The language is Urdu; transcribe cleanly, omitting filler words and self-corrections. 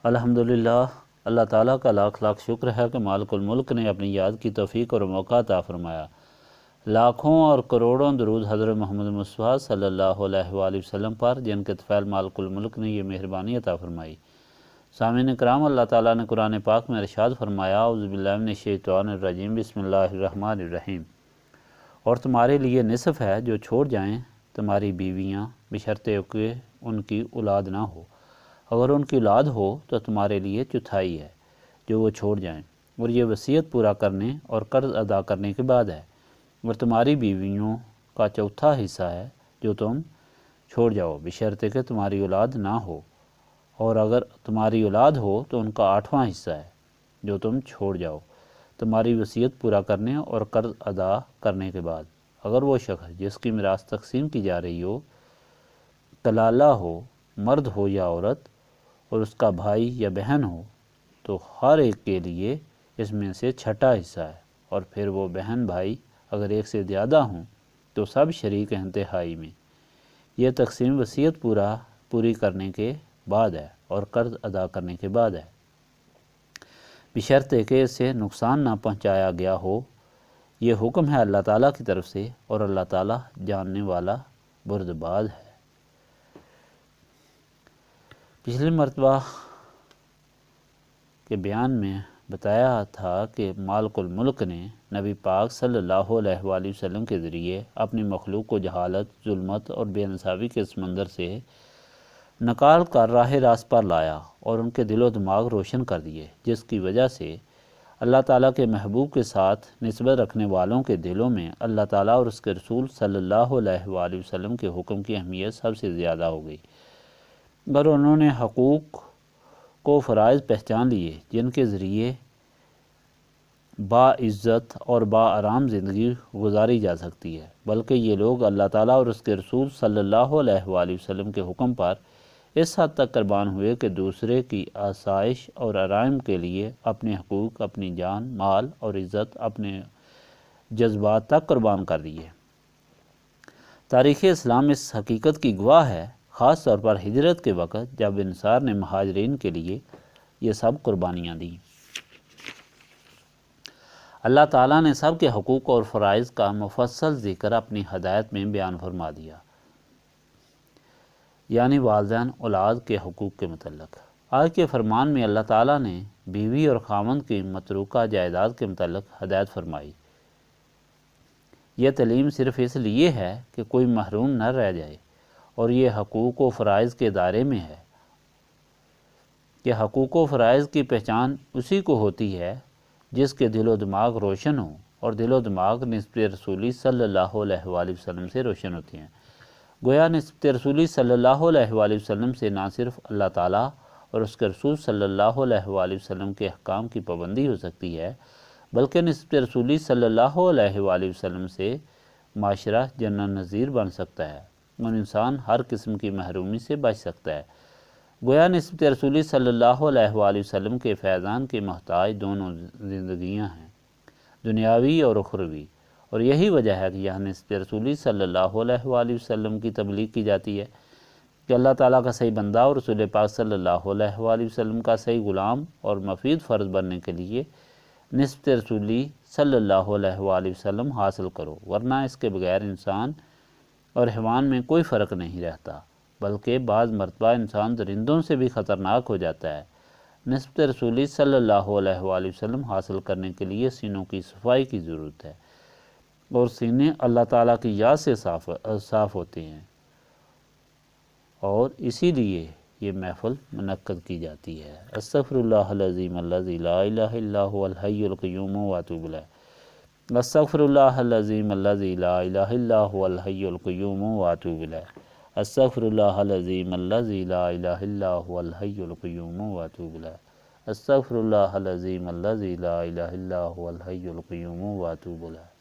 الحمدللہ، اللہ تعالیٰ کا لاکھ لاکھ شکر ہے کہ مالک الملک نے اپنی یاد کی توفیق اور موقع عطا فرمایا۔ لاکھوں اور کروڑوں درود حضرت محمد مصطفیٰ صلی اللہ علیہ وآلہ وسلم پر، جن کے طفیل مالک الملک نے یہ مہربانی عطا فرمائی۔ سامعین کرام، اللہ تعالیٰ نے قرآن پاک میں ارشاد فرمایا، اعوذ باللہ من الشیطان الرجیم، بسم اللہ الرحمن الرحیم۔ اور تمہارے لیے نصف ہے جو چھوڑ جائیں تمہاری بیویاں، بشرطے کہ ان کی اولاد نہ ہو۔ اگر ان کی اولاد ہو تو تمہارے لیے چوتھائی ہے جو وہ چھوڑ جائیں، اور یہ وصیت پورا کرنے اور قرض ادا کرنے کے بعد ہے۔ اور تمہاری بیویوں کا چوتھا حصہ ہے جو تم چھوڑ جاؤ، بشرطے کہ تمہاری اولاد نہ ہو۔ اور اگر تمہاری اولاد ہو تو ان کا آٹھواں حصہ ہے جو تم چھوڑ جاؤ، تمہاری وصیت پورا کرنے اور قرض ادا کرنے کے بعد۔ اگر وہ شخص جس کی میراث تقسیم کی جا رہی ہو کلالہ ہو، مرد ہو یا عورت، اور اس کا بھائی یا بہن ہو، تو ہر ایک کے لیے اس میں سے چھٹا حصہ ہے۔ اور پھر وہ بہن بھائی اگر ایک سے زیادہ ہوں تو سب شریک انتہائی میں۔ یہ تقسیم وصیت پوری کرنے کے بعد ہے اور قرض ادا کرنے کے بعد ہے، بشرطے کہ اسے نقصان نہ پہنچایا گیا ہو۔ یہ حکم ہے اللہ تعالیٰ کی طرف سے، اور اللہ تعالیٰ جاننے والا بردبار ہے۔ پچھلی مرتبہ کے بیان میں بتایا تھا کہ مالک الملک نے نبی پاک صلی اللہ علیہ وآلہ وسلم کے ذریعے اپنی مخلوق کو جہالت، ظلمت اور بے انصافی کے سمندر سے نکال کر راہ راست پر لایا اور ان کے دل و دماغ روشن کر دیے، جس کی وجہ سے اللہ تعالیٰ کے محبوب کے ساتھ نسبت رکھنے والوں کے دلوں میں اللہ تعالیٰ اور اس کے رسول صلی اللہ علیہ وآلہ وسلم کے حکم کی اہمیت سب سے زیادہ ہو گئی، اور انہوں نے حقوق کو فرائض پہچان لیے جن کے ذریعے باعزت اور آرام زندگی گزاری جا سکتی ہے۔ بلکہ یہ لوگ اللہ تعالیٰ اور اس کے رسول صلی اللہ علیہ وآلہ وسلم کے حکم پر اس حد تک قربان ہوئے کہ دوسرے کی آسائش اور آرام کے لیے اپنے حقوق، اپنی جان، مال اور عزت، اپنے جذبات تک قربان کر دیے۔ تاریخ اسلام اس حقیقت کی گواہ ہے، خاص طور پر ہجرت کے وقت جب انصار نے مہاجرین کے لیے یہ سب قربانیاں دیں۔ اللہ تعالیٰ نے سب کے حقوق اور فرائض کا مفصل ذکر اپنی ہدایت میں بیان فرما دیا، یعنی والدین اولاد کے حقوق کے متعلق۔ آج کے فرمان میں اللہ تعالیٰ نے بیوی اور خاوند کی متروکہ جائیداد کے متعلق ہدایت فرمائی۔ یہ تعلیم صرف اس لیے ہے کہ کوئی محروم نہ رہ جائے، اور یہ حقوق و فرائض کے دائرے میں ہے کہ حقوق و فرائض کی پہچان اسی کو ہوتی ہے جس کے دل و دماغ روشن ہوں، اور دل و دماغ نسبت رسولی صلی اللہ علیہ وآلہ وسلم سے روشن ہوتی ہیں۔ گویا نسبت رسولی صلی اللہ علیہ وآلہ وسلم سے نہ صرف اللہ تعالیٰ اور اس کے رسول صلی اللہ علیہ وآلہ وسلم کے احکام کی پابندی ہو سکتی ہے، بلکہ نسبت رسولی صلی اللہ علیہ وآلہ وسلم سے معاشرہ جنت نظیر بن سکتا ہے، اور انسان ہر قسم کی محرومی سے بچ سکتا ہے۔ گویا نسبت رسولی صلی اللہ علیہ وآلہ وسلم کے فیضان کے محتاج دونوں زندگیاں ہیں، دنیاوی اور اخروی، اور یہی وجہ ہے کہ یہاں نسبت رسولی صلی اللہ علیہ وآلہ وسلم کی تبلیغ کی جاتی ہے کہ اللہ تعالیٰ کا صحیح بندہ اور رسول پاک صلی اللہ علیہ وآلہ وسلم کا صحیح غلام اور مفید فرض بننے کے لیے نسبت رسولی صلی اللہ علیہ وآلہ وسلم حاصل کرو، ورنہ اس کے بغیر انسان اور حیوان میں کوئی فرق نہیں رہتا، بلکہ بعض مرتبہ انسان درندوں سے بھی خطرناک ہو جاتا ہے۔ نسبت رسولی صلی اللہ علیہ وآلہ وسلم حاصل کرنے کے لیے سینوں کی صفائی کی ضرورت ہے، اور سینے اللہ تعالیٰ کی یاد سے صاف ہوتے ہیں، اور اسی لیے یہ محفل منعقد کی جاتی ہے۔ استغفر اللہ العظیم الذی لا الہ الا هو الحی القیوم واتوب الیہ۔ استغفر اللہ العظیم الذی لا الہ الا هو الحی القیوم واتوب الیہ۔ استغفر اللہ العظیم الذی لا الہ الا هو الحی القیوم واتوب الیہ۔ استغفر اللہ العظیم الذی لا الہ الا هو الحی القیوم واتوب الیہ۔